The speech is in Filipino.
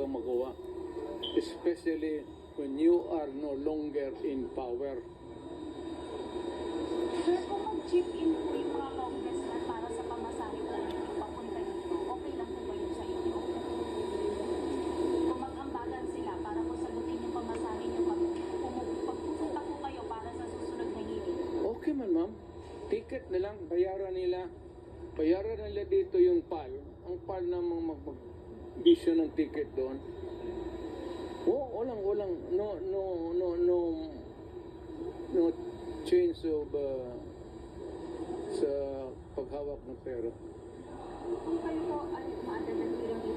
kang makuha. Especially when you are no longer in power. Sir, kung mag-chip in po yung mga congressman para sa pamasahe po ninyo papunta dito, okay lang po ba yun sa inyo? Kung mag-ambagan sila para po sagutin yung pamasahe nyo pagpupunta po kayo para sa susunod na hearing. Okay man, ma'am. Ticket na lang, bayaran nila. Bayaran nila dito yung PAL. Ang PAL namang mag-issue ng ticket doon. Walang, no change of sa paghawak ng pera. Kung kayo po ay maadal ng hearing